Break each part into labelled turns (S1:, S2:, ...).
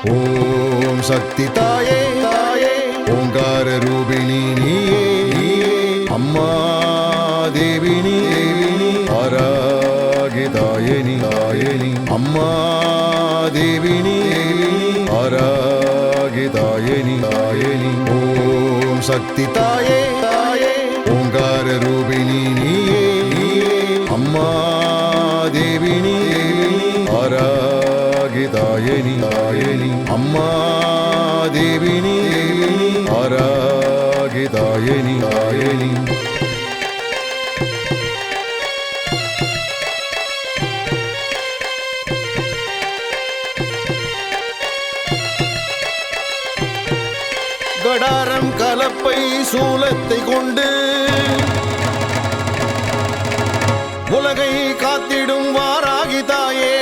S1: ஓம் சக்தி தாயே தாயே ஓங்கார ரூபிணி நீயே அம்மா தேவினி ஆராகி தாயனி தாயனி அம்மா தேவினி ஆராகி தாயனி தாயனி ஓம் சக்தி தாயே தாயே ஓங்கார ரூபிணி நீயே அம்மா தேவினி ஆராகி தாயனி தாயனி அம்மா தேவினி ஆராகி தாயனி தாயனி கடாரம் கலப்பை சூலத்தை கொண்டு உலகை காத்திடும் வாராகி தாயே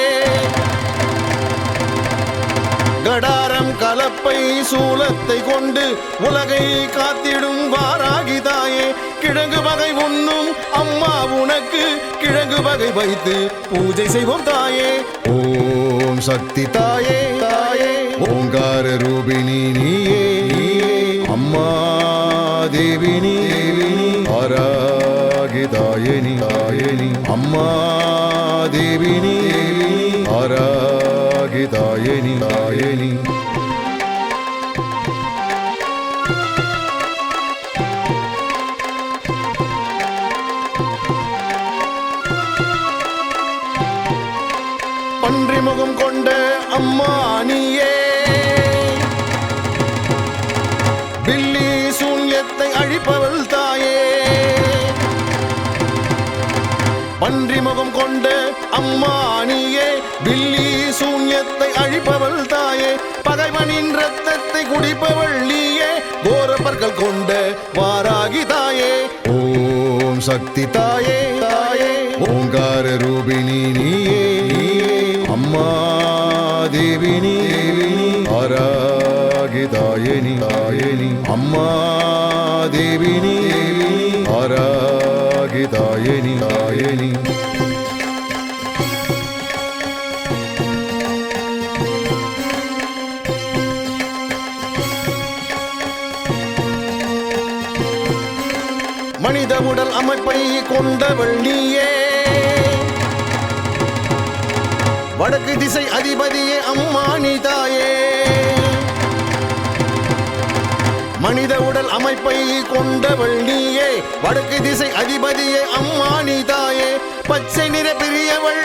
S1: கடாரம் கலப்பை சூலத்தை கொண்டு உலகை காத்திடும் வாராகி தாயே கிழங்கு வகை உண்ணும் அம்மா உனக்கு கிழங்கு வகை வைத்து பூஜை செய்வோம் தாயே ஓம் சக்தி தாயே தாயே ஓங்கார ரூபிணி நீயே அம்மா தேவினி ஆராகி தாயனி தாயனி அம்மா தேவினி ஆராகி தாயனி தாயனி பன்றி முகம் கொண்ட அம்மா நீயே பில்லி சூன்யத்தை அழிப்பவள் தாயே பன்றி முகம் கொண்ட அம்மா நீயே பில்லி சூன்யத்தை அழிப்பவள் தாயே பகைவனின் ரத்தத்தை குடிப்பவள் நீயே கோரப்பற்கள் கொண்ட வாராகி தாயே ஓம் சக்தி தாயே தாயே ஓங்கார ரூபிணி நீயே அம்மா தேவினி ஆராகி தாயனி தாயனி அம்மா தேவினி ஆராகி தாயனி தாயனி மனித உடல் அமைப்பை கொண்டவள் நீயே வடக்கு திசை அதிபதியே அம்மா நீ தாயே மனித உடல் அமைப்பை கொண்டவள் நீயே வடக்கு திசை அதிபதியே அம்மா நீ தாயே பச்சை நிற பிரியவள்